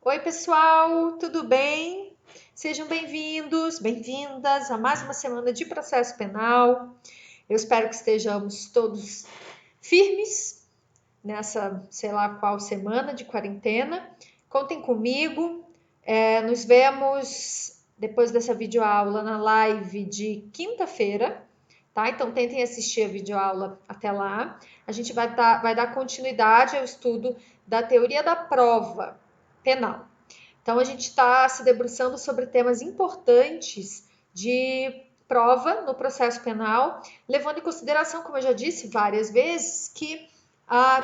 Oi, pessoal, tudo bem? Sejam bem-vindos, bem-vindas a mais uma semana de processo penal. Eu espero que estejamos todos firmes nessa, sei lá qual semana de quarentena. Contem comigo. Nos vemos depois dessa videoaula na live de quinta-feira, tá? Então tentem assistir a videoaula até lá. A gente vai dar continuidade ao estudo da teoria da prova penal. Então, a gente está se debruçando sobre temas importantes de prova no processo penal, levando em consideração, como eu já disse várias vezes, que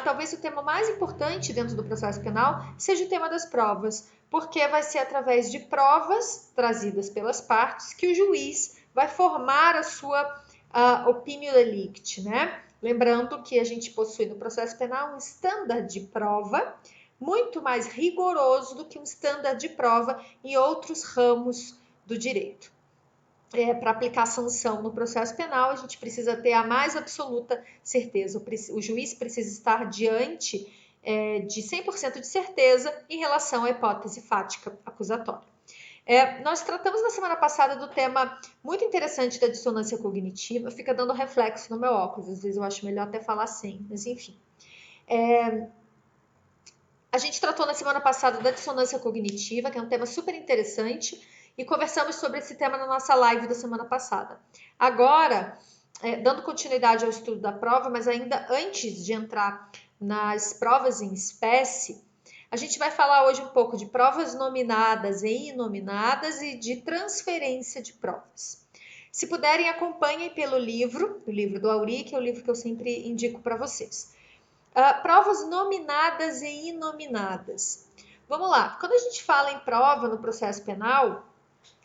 talvez o tema mais importante dentro do processo penal seja o tema das provas, porque vai ser através de provas trazidas pelas partes que o juiz vai formar a sua opinião delict, né? Lembrando que a gente possui no processo penal um standard de prova muito mais rigoroso do que um standard de prova em outros ramos do direito. Para aplicar sanção no processo penal, a gente precisa ter a mais absoluta certeza. O juiz precisa estar diante de 100% de certeza em relação à hipótese fática acusatória. Nós tratamos na semana passada do tema muito interessante da dissonância cognitiva. Fica dando reflexo no meu óculos, às vezes eu acho melhor até falar sem, mas enfim. A gente tratou na semana passada da dissonância cognitiva, que é um tema super interessante, e conversamos sobre esse tema na nossa live da semana passada. Agora, dando continuidade ao estudo da prova, mas ainda antes de entrar nas provas em espécie, a gente vai falar hoje um pouco de provas nominadas e inominadas e de transferência de provas. Se puderem, acompanhem pelo livro, o livro do Auri, que é o livro que eu sempre indico para vocês. Provas nominadas e inominadas. Vamos lá, quando a gente fala em prova no processo penal,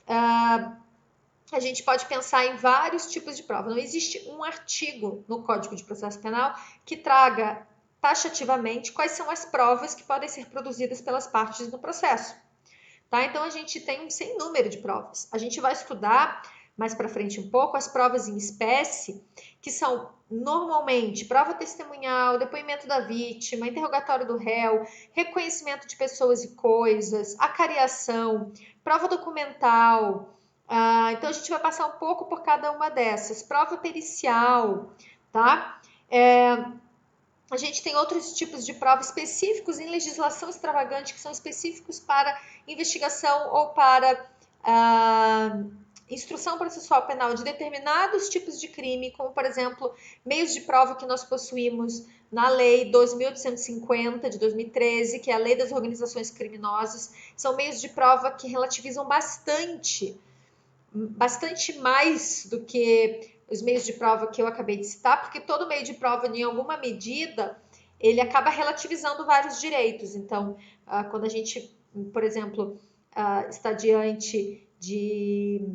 a gente pode pensar em vários tipos de prova. Não existe um artigo no Código de Processo Penal que traga taxativamente quais são as provas que podem ser produzidas pelas partes no processo. Tá? Então a gente tem um sem número de provas. A gente vai estudar mais para frente um pouco as provas em espécie, que são normalmente prova testemunhal, depoimento da vítima, interrogatório do réu, reconhecimento de pessoas e coisas, acariação, prova documental. Então a gente vai passar um pouco por cada uma dessas. Prova pericial, tá? A gente tem outros tipos de prova específicos em legislação extravagante que são específicos para investigação ou para instrução processual penal de determinados tipos de crime, como, por exemplo, meios de prova que nós possuímos na Lei 12.850 de 2013, que é a Lei das Organizações Criminosas. São meios de prova que relativizam bastante mais do que os meios de prova que eu acabei de citar, porque todo meio de prova, em alguma medida, ele acaba relativizando vários direitos. Então, quando a gente, por exemplo, está diante de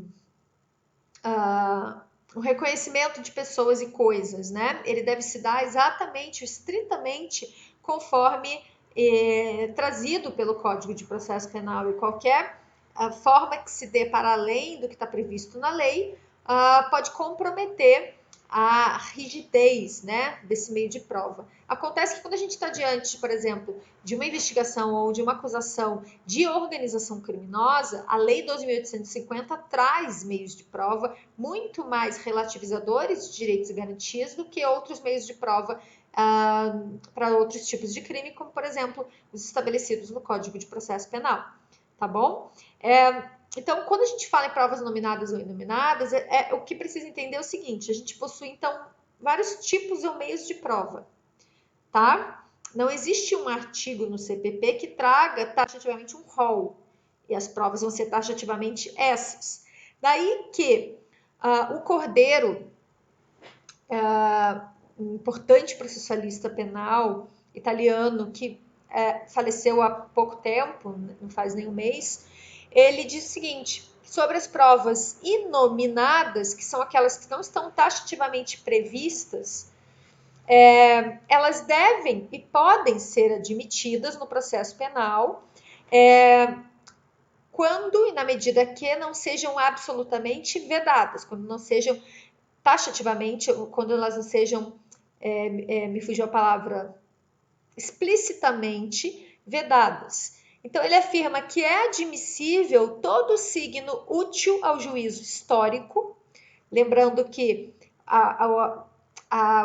o reconhecimento de pessoas e coisas, né? Ele deve se dar exatamente, estritamente, conforme trazido pelo Código de Processo Penal, e qualquer forma que se dê para além do que está previsto na lei pode comprometer a rigidez, né, desse meio de prova. Acontece que quando a gente está diante, por exemplo, de uma investigação ou de uma acusação de organização criminosa, a Lei 12.850 traz meios de prova muito mais relativizadores de direitos e garantias do que outros meios de prova para outros tipos de crime, como, por exemplo, os estabelecidos no Código de Processo Penal. Tá bom? Então, quando a gente fala em provas nominadas ou inominadas, o que precisa entender é o seguinte: a gente possui, então, vários tipos ou meios de prova, tá? Não existe um artigo no CPP que traga taxativamente um rol, e as provas vão ser taxativamente essas. Daí que o Cordeiro, um importante processualista penal italiano que faleceu há pouco tempo, não faz nem um mês, ele diz o seguinte: sobre as provas inominadas, que são aquelas que não estão taxativamente previstas, elas devem e podem ser admitidas no processo penal quando e na medida que não sejam absolutamente vedadas, quando não sejam taxativamente, quando elas não sejam, me fugiu a palavra, explicitamente vedadas. Então, ele afirma que é admissível todo signo útil ao juízo histórico, lembrando que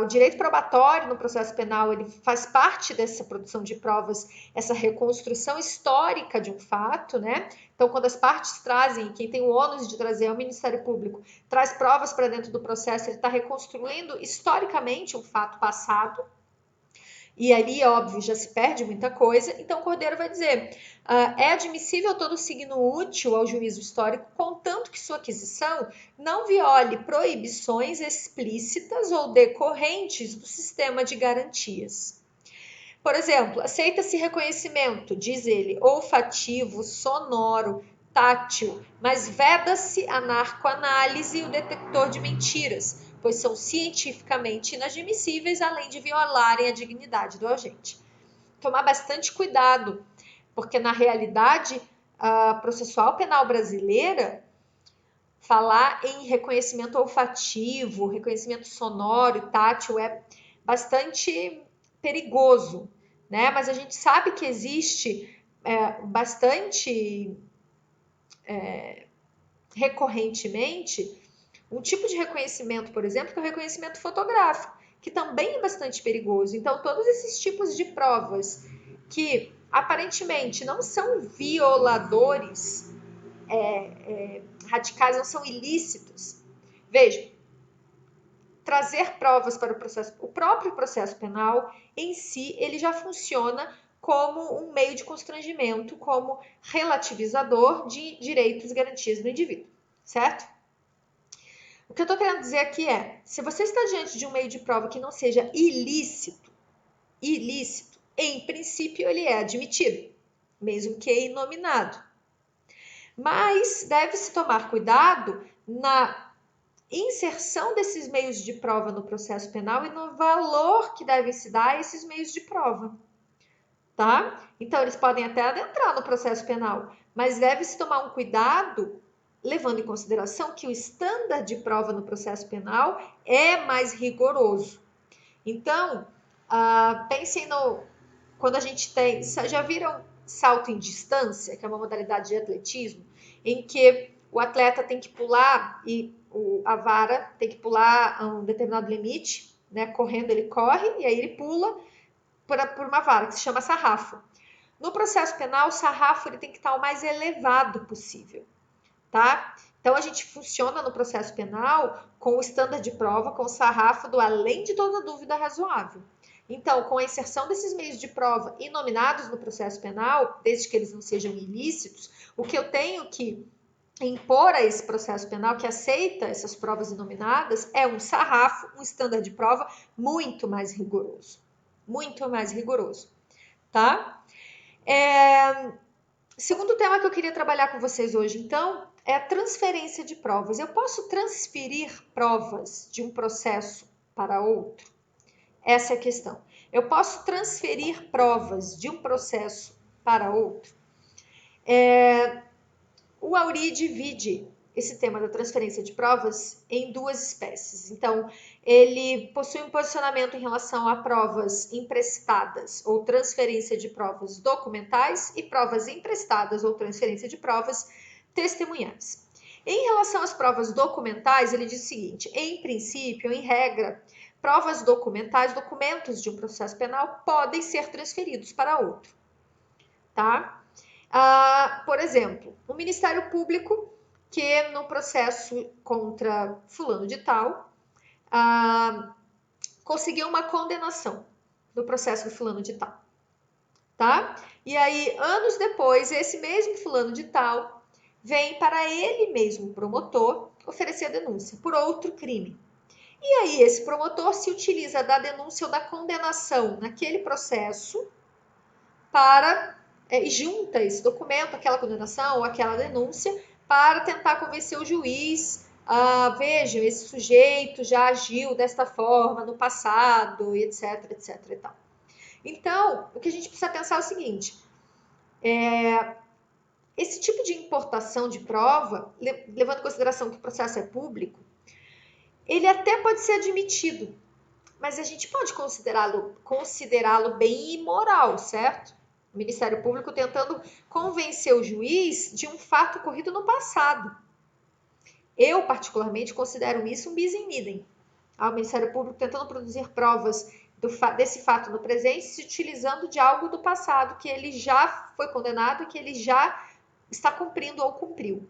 o direito probatório no processo penal ele faz parte dessa produção de provas, essa reconstrução histórica de um fato, né? Então, quando as partes trazem, quem tem o ônus de trazer é o Ministério Público, traz provas para dentro do processo, ele está reconstruindo historicamente um fato passado. E ali, óbvio, já se perde muita coisa. Então, o Cordeiro vai dizer: é admissível todo signo útil ao juízo histórico, contanto que sua aquisição não viole proibições explícitas ou decorrentes do sistema de garantias. Por exemplo, aceita-se reconhecimento, diz ele, olfativo, sonoro, tátil, mas veda-se a narcoanálise e o detector de mentiras, pois são cientificamente inadmissíveis, além de violarem a dignidade do agente. Tomar bastante cuidado, porque na realidade a processual penal brasileira falar em reconhecimento olfativo, reconhecimento sonoro e tátil é bastante perigoso, né? Mas a gente sabe que existe bastante recorrentemente um tipo de reconhecimento, por exemplo, que é o reconhecimento fotográfico, que também é bastante perigoso. Então, todos esses tipos de provas que aparentemente não são violadores radicais, não são ilícitos. Veja, trazer provas para o próprio processo penal em si, ele já funciona como um meio de constrangimento, como relativizador de direitos e garantias do indivíduo, certo? O que eu estou querendo dizer aqui é, se você está diante de um meio de prova que não seja ilícito, em princípio ele é admitido, mesmo que inominado. Mas deve-se tomar cuidado na inserção desses meios de prova no processo penal e no valor que devem se dar a esses meios de prova, tá? Então, eles podem até adentrar no processo penal, mas deve-se tomar um cuidado, levando em consideração que o estándar de prova no processo penal é mais rigoroso. Então, pensem quando a gente tem... Já viram salto em distância, que é uma modalidade de atletismo, em que o atleta tem que pular e a vara tem que pular a um determinado limite, né? Correndo ele corre e aí ele pula por uma vara que se chama sarrafo. No processo penal, o sarrafo ele tem que estar o mais elevado possível, tá? Então a gente funciona no processo penal com o estándar de prova, com o sarrafo do além de toda dúvida razoável. Então, com a inserção desses meios de prova inominados no processo penal, desde que eles não sejam ilícitos, o que eu tenho que impor a esse processo penal que aceita essas provas inominadas é um sarrafo, um estándar de prova muito mais rigoroso. Muito mais rigoroso, tá? Segundo tema que eu queria trabalhar com vocês hoje, então, é a transferência de provas. Eu posso transferir provas de um processo para outro? Essa é a questão. Eu posso transferir provas de um processo para outro? O Auri divide esse tema da transferência de provas em duas espécies. Então, ele possui um posicionamento em relação a provas emprestadas ou transferência de provas documentais e provas emprestadas ou transferência de provas testemunhais. Em relação às provas documentais, ele diz o seguinte: em princípio, em regra, provas documentais, documentos de um processo penal, podem ser transferidos para outro, tá? Por exemplo, o Ministério Público, que no processo contra fulano de tal, conseguiu uma condenação no processo do fulano de tal, tá? E aí, anos depois, esse mesmo fulano de tal vem para ele mesmo, promotor, oferecer a denúncia por outro crime. E aí, esse promotor se utiliza da denúncia ou da condenação naquele processo para e junta esse documento, aquela condenação ou aquela denúncia, para tentar convencer o juiz vejam, esse sujeito já agiu desta forma no passado, etc, etc e tal. Então, o que a gente precisa pensar é o seguinte, esse tipo de importação de prova, levando em consideração que o processo é público, ele até pode ser admitido, mas a gente pode considerá-lo bem imoral, certo? Ministério Público tentando convencer o juiz de um fato ocorrido no passado. Eu, particularmente, considero isso um bis in idem. O Ministério Público tentando produzir provas desse fato no presente, se utilizando de algo do passado que ele já foi condenado e que ele já está cumprindo ou cumpriu.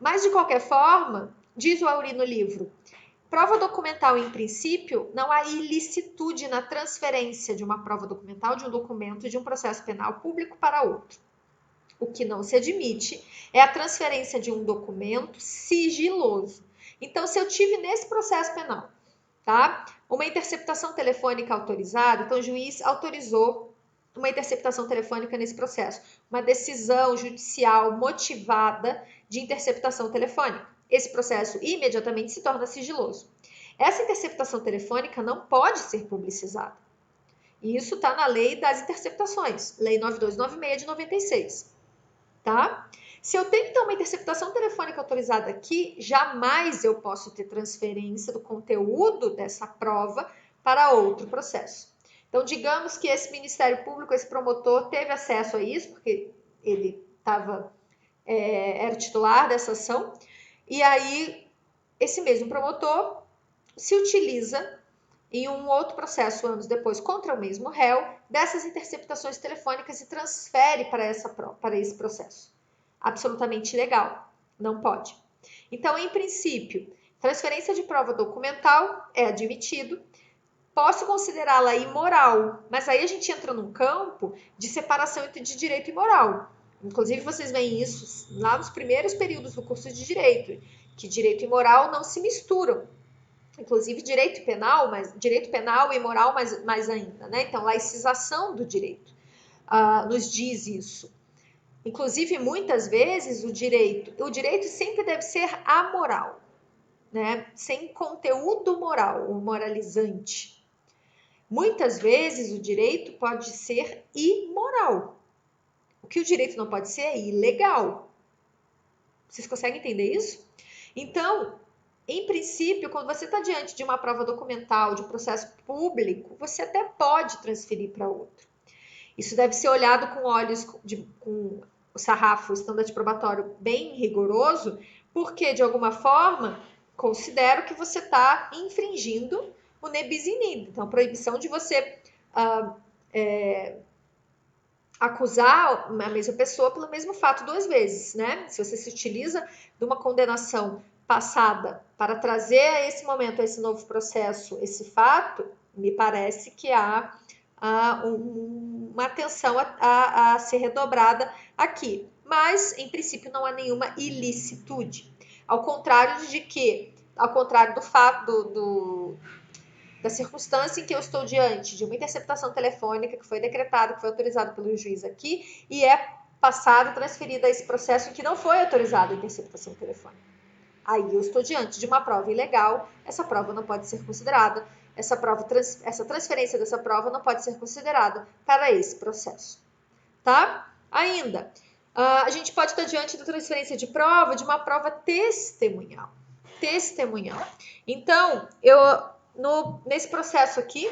Mas, de qualquer forma, diz o Auri no livro, prova documental, em princípio, não há ilicitude na transferência de uma prova documental, de um documento, de um processo penal público para outro. O que não se admite é a transferência de um documento sigiloso. Então, se eu tive nesse processo penal, tá, uma interceptação telefônica autorizada, então o juiz autorizou uma interceptação telefônica nesse processo, uma decisão judicial motivada de interceptação telefônica. Esse processo imediatamente se torna sigiloso. Essa interceptação telefônica não pode ser publicizada. E isso está na lei das interceptações, Lei 9296 de 96. Tá? Se eu tenho, então, uma interceptação telefônica autorizada aqui, jamais eu posso ter transferência do conteúdo dessa prova para outro processo. Então, digamos que esse Ministério Público, esse promotor, teve acesso a isso, porque ele era o titular dessa ação, e aí esse mesmo promotor se utiliza em um outro processo, anos depois, contra o mesmo réu, dessas interceptações telefônicas e transfere para esse processo. Absolutamente ilegal, não pode. Então, em princípio, transferência de prova documental é admitido, posso considerá-la imoral, mas aí a gente entra num campo de separação entre direito e moral. Inclusive, vocês veem isso lá nos primeiros períodos do curso de Direito, que direito e moral não se misturam. Inclusive, direito penal e moral mais ainda, né? Então, laicização do direito nos diz isso. Inclusive, muitas vezes, o direito sempre deve ser amoral, né? Sem conteúdo moral, ou moralizante. Muitas vezes, o direito pode ser imoral. O que o direito não pode ser é ilegal. Vocês conseguem entender isso? Então, em princípio, quando você está diante de uma prova documental, de um processo público, você até pode transferir para outro. Isso deve ser olhado com olhos com o sarrafo, o estandarte probatório bem rigoroso, porque, de alguma forma, considero que você está infringindo o ne bis in idem. Então, a proibição de você acusar a mesma pessoa pelo mesmo fato duas vezes, né? Se você se utiliza de uma condenação passada para trazer a esse momento, a esse novo processo, esse fato, me parece que há uma atenção a ser redobrada aqui. Mas, em princípio, não há nenhuma ilicitude. Ao contrário do fato da circunstância em que eu estou diante de uma interceptação telefônica que foi decretada, que foi autorizada pelo juiz aqui, e é passada, transferida a esse processo em que não foi autorizada a interceptação telefônica. Aí eu estou diante de uma prova ilegal, essa prova não pode ser considerada, essa transferência dessa prova não pode ser considerada para esse processo. Tá? Ainda, a gente pode estar diante da transferência de prova, de uma prova testemunhal. Então, nesse processo aqui,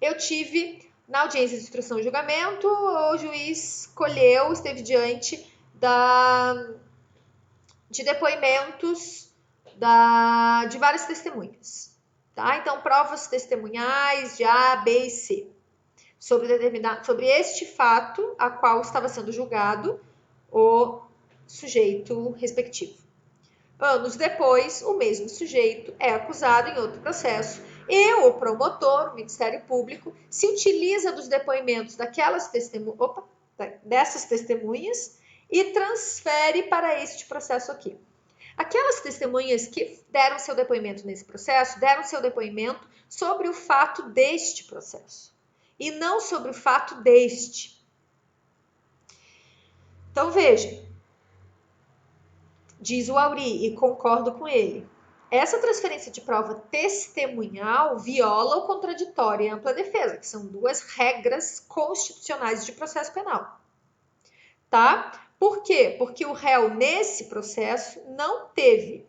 eu tive, na audiência de instrução e julgamento, o juiz esteve diante de depoimentos de várias testemunhas. Tá? Então, provas testemunhais de A, B e C. Sobre este fato a qual estava sendo julgado o sujeito respectivo. Anos depois, o mesmo sujeito é acusado em outro processo e o promotor, o Ministério Público, se utiliza dos depoimentos dessas testemunhas e transfere para este processo aqui. Aquelas testemunhas que deram seu depoimento nesse processo, deram seu depoimento sobre o fato deste processo e não sobre o fato deste. Então, veja, diz o Auri, e concordo com ele, essa transferência de prova testemunhal viola o contraditório e a ampla defesa, que são duas regras constitucionais de processo penal. Tá? Por quê? Porque o réu, nesse processo, não teve,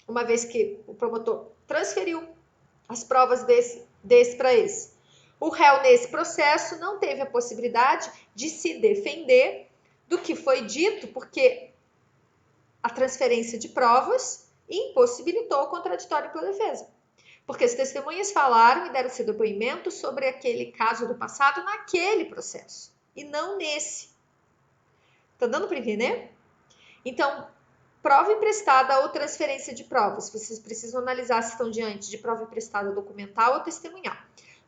uma vez que o promotor transferiu as provas desse para esse, O réu, nesse processo, não teve a possibilidade de se defender do que foi dito, porque a transferência de provas impossibilitou o contraditório pela defesa. Porque as testemunhas falaram e deram seu depoimento sobre aquele caso do passado naquele processo, e não nesse. Tá dando para entender? Então, prova emprestada ou transferência de provas. Vocês precisam analisar se estão diante de prova emprestada documental ou testemunhal.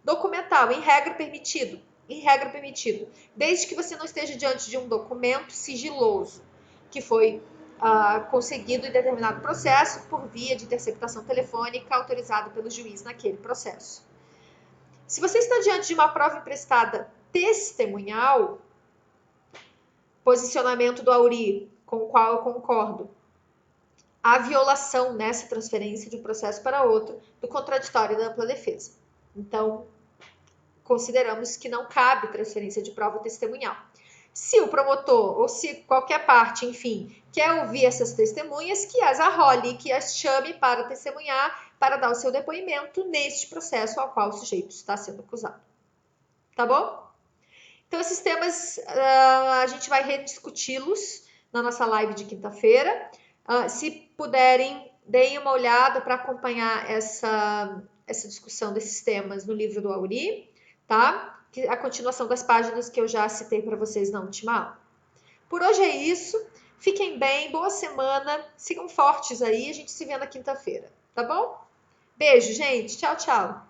Documental, em regra permitido. Em regra permitido. Desde que você não esteja diante de um documento sigiloso, que foi conseguido em determinado processo por via de interceptação telefônica autorizado pelo juiz naquele processo. Se você está diante de uma prova emprestada testemunhal, posicionamento do Auri, com o qual eu concordo, a violação nessa transferência de um processo para outro do contraditório da ampla defesa. Então, consideramos que não cabe transferência de prova testemunhal. Se o promotor ou se qualquer parte, enfim, quer ouvir essas testemunhas, que as arrole, que as chame para testemunhar, para dar o seu depoimento neste processo ao qual o sujeito está sendo acusado. Tá bom? Então, esses temas a gente vai rediscuti-los na nossa live de quinta-feira. Se puderem, deem uma olhada para acompanhar essa discussão desses temas no livro do Auri, tá? A continuação das páginas que eu já citei para vocês na última aula. Por hoje é isso. Fiquem bem, boa semana, sigam fortes aí, a gente se vê na quinta-feira, tá bom? Beijo, gente. Tchau, tchau.